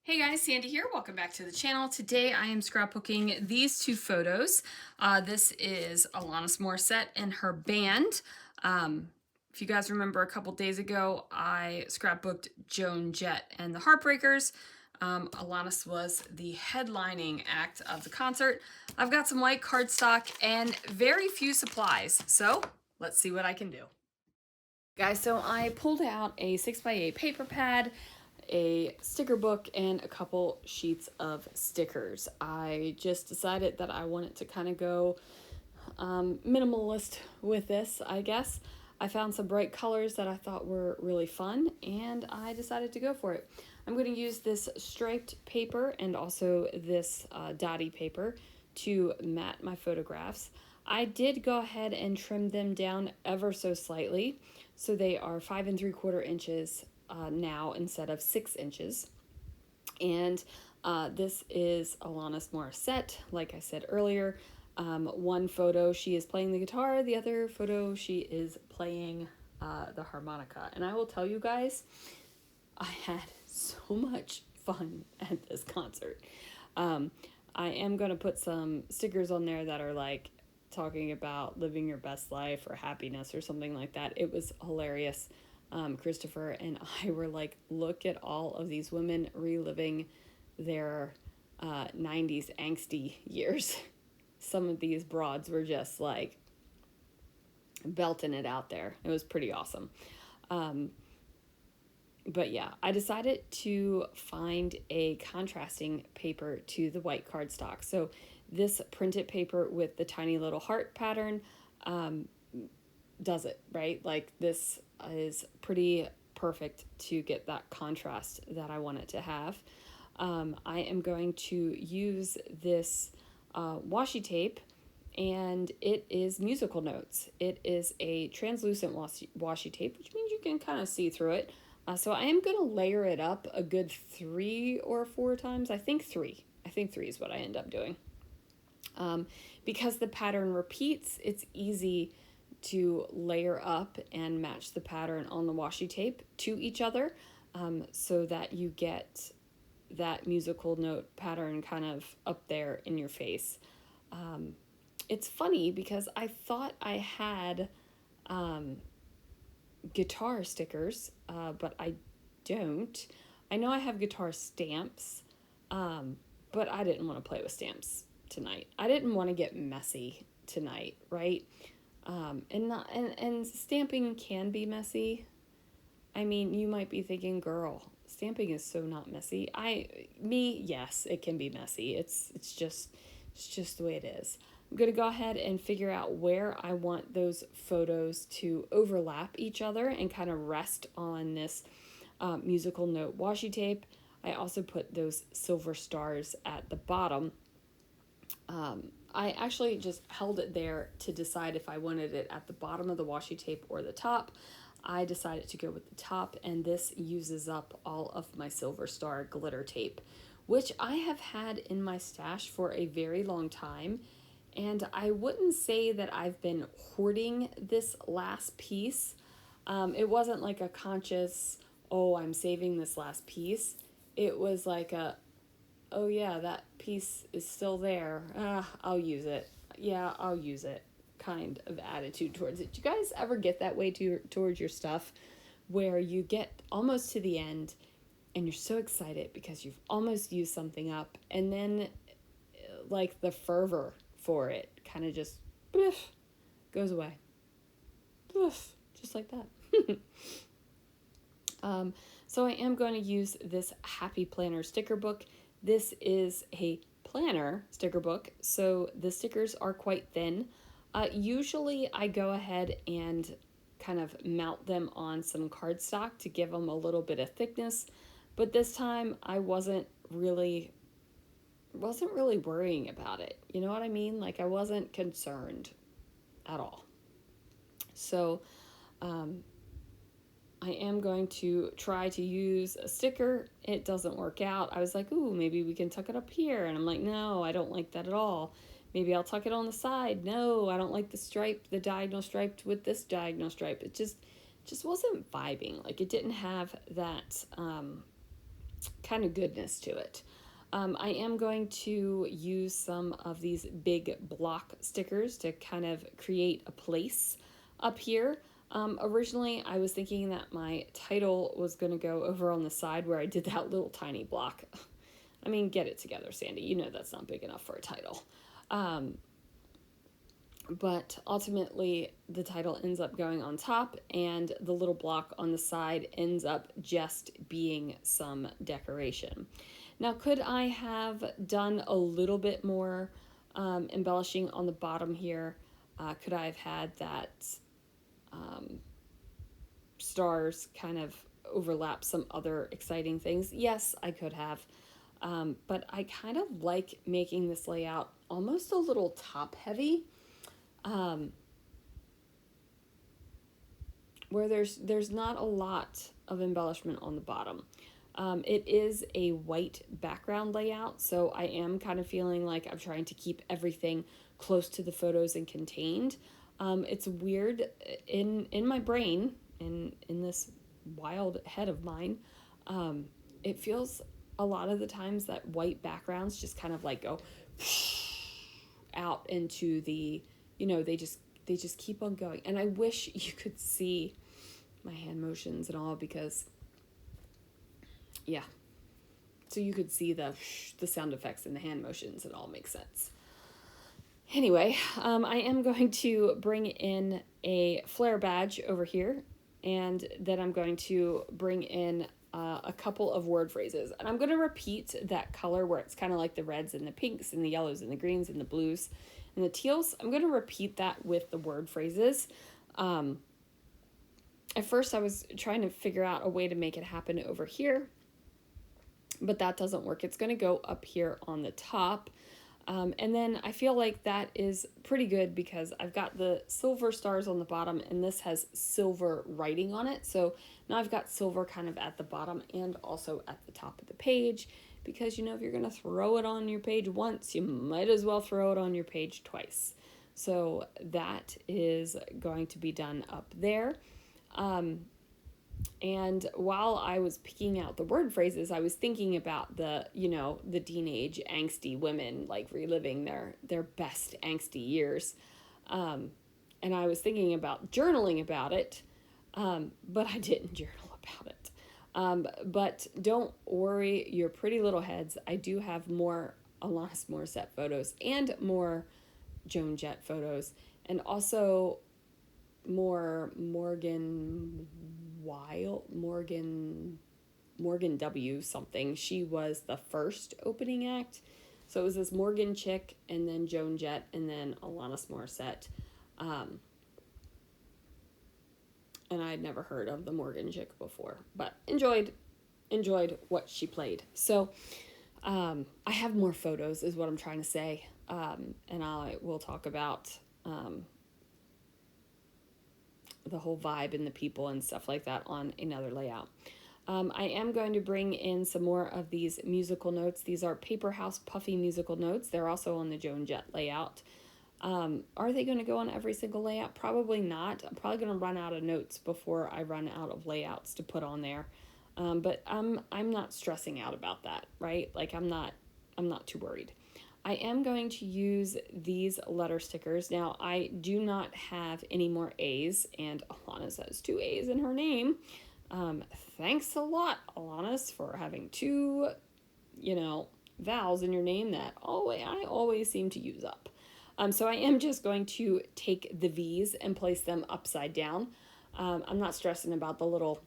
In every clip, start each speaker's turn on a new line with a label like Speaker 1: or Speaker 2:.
Speaker 1: Hey guys, Sandy here. Welcome back to the channel. Today I am scrapbooking these two photos. This is Alanis Morissette and her band. If you guys remember a couple days ago, I scrapbooked Joan Jett and the Heartbreakers. Alanis was the headlining act of the concert. I've got some white cardstock and very few supplies, so let's see what I can do. Guys, so I pulled out a 6x8 paper pad, a sticker book, and a couple sheets of stickers. I just decided that I wanted to kind of go minimalist with this, I guess. I found some bright colors that I thought were really fun, and I decided to go for it. I'm going to use this striped paper and also this dotty paper to mat my photographs. I did go ahead and trim them down ever so slightly, so they are 5 3/4 inches now instead of 6 inches. And this is Alanis Morissette, like I said earlier. One photo she is playing the guitar, the other photo she is playing the harmonica. And I will tell you guys, I had so much fun at this concert. I am going to put some stickers on there that are like talking about living your best life or happiness or something like that. It was hilarious. Christopher and I were like, look at all of these women reliving their 90s angsty years. Some of these broads were just like belting it out there. It was pretty awesome. But yeah, I decided to find a contrasting paper to the white cardstock. So this printed paper with the tiny little heart pattern does it, right? Like this is pretty perfect to get that contrast that I want it to have. I am going to use this washi tape, and it is musical notes. It is a translucent washi tape, which means you can kind of see through it. So I am going to layer it up a good 3 or 4 times. I think 3. I think 3 is what I end up doing. Because the pattern repeats, it's easy to layer up and match the pattern on the washi tape to each other, so that you get that musical note pattern kind of up there in your face. It's funny because I thought I had guitar stickers, but I don't. I know I have guitar stamps, but I didn't want to play with stamps tonight. I didn't want to get messy tonight, right? And stamping can be messy. I mean, you might be thinking, girl, stamping is so not messy. Yes, it can be messy. It's just the way it is. I'm going to go ahead and figure out where I want those photos to overlap each other and kind of rest on this musical note washi tape. I also put those silver stars at the bottom. I actually just held it there to decide if I wanted it at the bottom of the washi tape or the top. I decided to go with the top, and this uses up all of my silver star glitter tape, which I have had in my stash for a very long time. And I wouldn't say that I've been hoarding this last piece. It wasn't like a conscious, oh, I'm saving this last piece. It was like a, oh yeah, that piece is still there. I'll use it. Yeah, I'll use it kind of attitude towards it. Do you guys ever get that way towards your stuff, where you get almost to the end and you're so excited because you've almost used something up, and then like the fervor for it kind of just goes away. Just like that. So I am going to use this Happy Planner sticker book. This is a planner sticker book, so the stickers are quite thin. Usually I go ahead and kind of mount them on some cardstock to give them a little bit of thickness, but this time I wasn't really worrying about it. You know what I mean? Like, I wasn't concerned at all. So I am going to try to use a sticker. It doesn't work out. I was like, ooh, maybe we can tuck it up here. And I'm like, no, I don't like that at all. Maybe I'll tuck it on the side. No, I don't like the stripe, the diagonal stripe with this diagonal stripe. It just wasn't vibing. Like, it didn't have that kind of goodness to it. I am going to use some of these big block stickers to kind of create a place up here. Originally, I was thinking that my title was going to go over on the side where I did that little tiny block. I mean, get it together, Sandy. You know that's not big enough for a title. But ultimately, the title ends up going on top, and the little block on the side ends up just being some decoration. Now, could I have done a little bit more embellishing on the bottom here? Could I have had that stars kind of overlap some other exciting things? Yes, I could have. But I kind of like making this layout almost a little top heavy, where there's not a lot of embellishment on the bottom. It is a white background layout, so I am kind of feeling like I'm trying to keep everything close to the photos and contained. It's weird in my brain, in this wild head of mine. It feels a lot of the times that white backgrounds just kind of like go out into the, they just keep on going. And I wish you could see my hand motions and all, because yeah, so you could see the sound effects and the hand motions. It all makes sense. Anyway, I am going to bring in a flare badge over here, and then I'm going to bring in a couple of word phrases. And I'm going to repeat that color where it's kind of like the reds and the pinks and the yellows and the greens and the blues and the teals. I'm going to repeat that with the word phrases. At first I was trying to figure out a way to make it happen over here, but that doesn't work. It's going to go up here on the top. And then I feel like that is pretty good because I've got the silver stars on the bottom, and this has silver writing on it. So now I've got silver kind of at the bottom and also at the top of the page, because if you're going to throw it on your page once, you might as well throw it on your page twice. So that is going to be done up there. And while I was picking out the word phrases, I was thinking about the teenage angsty women, like reliving their best angsty years. And I was thinking about journaling about it, but I didn't journal about it. But don't worry your pretty little heads. I do have more Alanis Morissette photos and more Joan Jett photos, and also more Morgan W something. She was the first opening act. So it was this Morgan chick, and then Joan Jett, and then Alanis Morissette. And I had never heard of the Morgan chick before, but enjoyed what she played. So I have more photos is what I'm trying to say. And I will talk about the whole vibe and the people and stuff like that on another layout. I am going to bring in some more of these musical notes. These are Paper House Puffy musical notes. They're also on the Joan Jett layout. Are they going to go on every single layout? Probably not. I'm probably going to run out of notes before I run out of layouts to put on there. But I'm not stressing out about that, right? Like I'm not too worried. I am going to use these letter stickers. Now, I do not have any more A's, and Alanis has 2 A's in her name. Thanks a lot, Alanis, for having 2, vowels in your name that I always seem to use up. So I am just going to take the V's and place them upside down. I'm not stressing about the little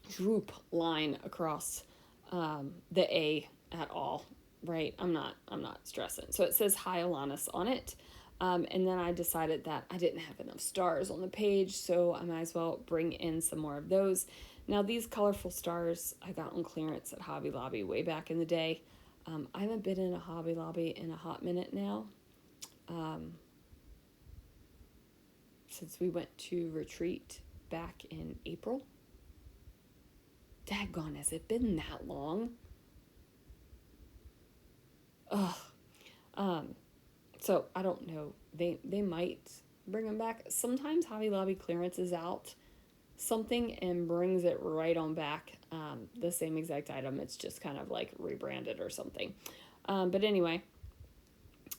Speaker 1: droop line across the A at all. Right, I'm not stressing. So it says Hi Alanis on it, and then I decided that I didn't have enough stars on the page, so I might as well bring in some more of those. Now these colorful stars I got on clearance at Hobby Lobby way back in the day. I haven't been in a Hobby Lobby in a hot minute now, since we went to retreat back in April. Daggone, has it been that long? So I don't know. They might bring them back. Sometimes Hobby Lobby clearance is out something and brings it right on back. The same exact item. It's just kind of like rebranded or something. But anyway,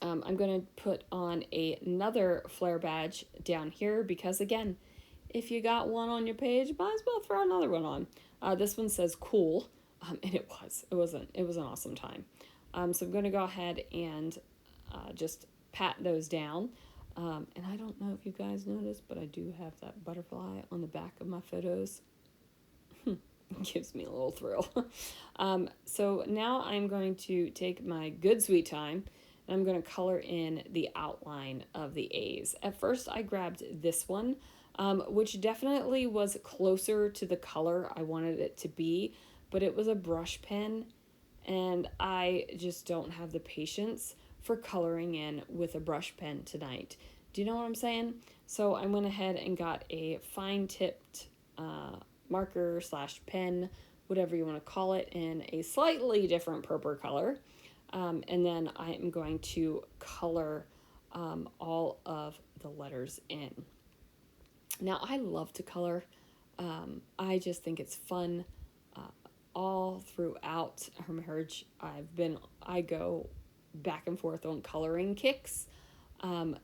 Speaker 1: I'm going to put on another flare badge down here because, again, if you got one on your page, might as well throw another one on. This one says cool, and it was an awesome time. So I'm going to go ahead and just pat those down. And I don't know if you guys noticed, but I do have that butterfly on the back of my photos. It gives me a little thrill. So now I'm going to take my good sweet time, and I'm going to color in the outline of the A's. At first I grabbed this one, which definitely was closer to the color I wanted it to be, but it was a brush pen, and I just don't have the patience for coloring in with a brush pen tonight. Do you know what I'm saying? So I went ahead and got a fine-tipped marker / pen, whatever you want to call it, in a slightly different purple color. And then I am going to color all of the letters in. Now, I love to color. I just think it's fun. All throughout her marriage, I go back and forth on coloring kicks.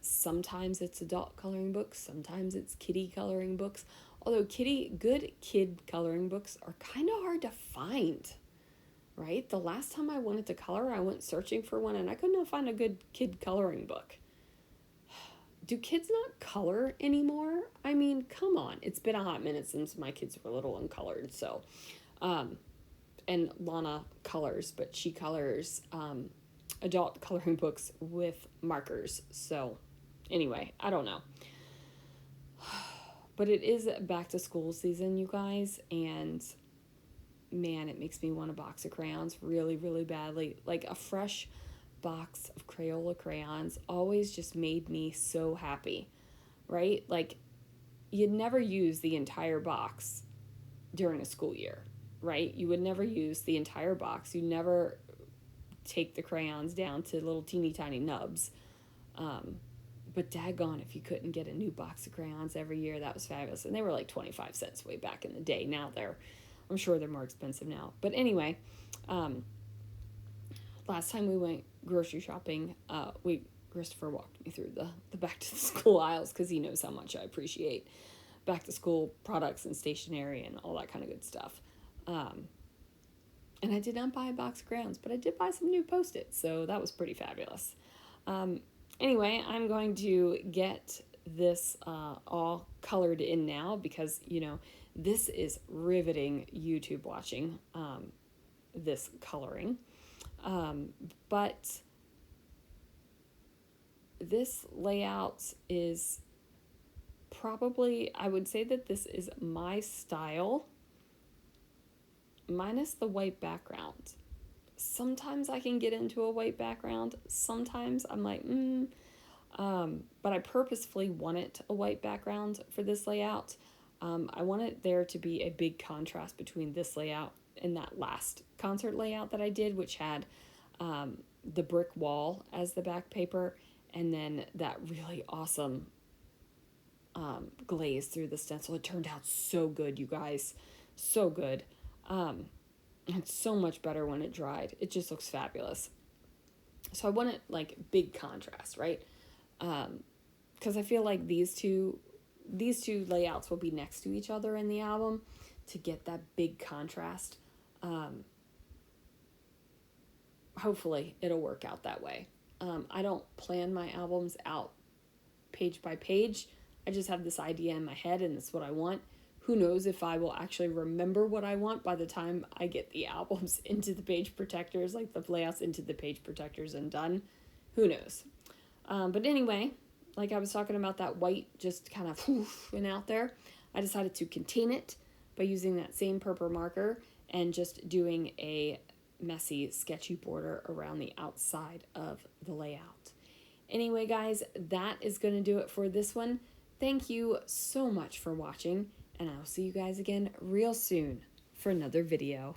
Speaker 1: Sometimes it's adult coloring books, sometimes it's kiddie coloring books. Although good kid coloring books are kind of hard to find, right? The last time I wanted to color, I went searching for one and I couldn't find a good kid coloring book. Do kids not color anymore? I mean, come on. It's been a hot minute since my kids were little and colored, so. And Lana colors, but she colors adult coloring books with markers. So anyway, I don't know. But it is back to school season, you guys, and man, it makes me want a box of crayons really, really badly. Like a fresh box of Crayola crayons always just made me so happy, right? Like you'd never use the entire box during a school year, right? You would never use the entire box. You never take the crayons down to little teeny tiny nubs. But daggone if you couldn't get a new box of crayons every year, that was fabulous. And they were like 25 cents way back in the day. Now I'm sure they're more expensive now. But anyway, last time we went grocery shopping, Christopher walked me through the back to the school aisles because he knows how much I appreciate back to school products and stationery and all that kind of good stuff. And I did not buy a box of crayons, but I did buy some new Post-its, so that was pretty fabulous. Anyway, I'm going to get this all colored in now because, this is riveting YouTube watching, this coloring. But this layout is probably, I would say that this is my style, minus the white background. Sometimes I can get into a white background. Sometimes I'm like, but I purposefully wanted a white background for this layout. I wanted there to be a big contrast between this layout and that last concert layout that I did, which had the brick wall as the back paper, and then that really awesome glaze through the stencil. It turned out so good, you guys. So good. It's so much better when it dried. It just looks fabulous. So I want it like big contrast, right? Because I feel like these two layouts will be next to each other in the album to get that big contrast. Hopefully it'll work out that way. I don't plan my albums out page by page. I just have this idea in my head and that's what I want. Who knows if I will actually remember what I want by the time I get the albums into the page protectors, like the layouts into the page protectors and done. Who knows? But anyway, like I was talking about that white just kind of went out there. I decided to contain it by using that same purple marker and just doing a messy, sketchy border around the outside of the layout. Anyway, guys, that is going to do it for this one. Thank you so much for watching. And I'll see you guys again real soon for another video.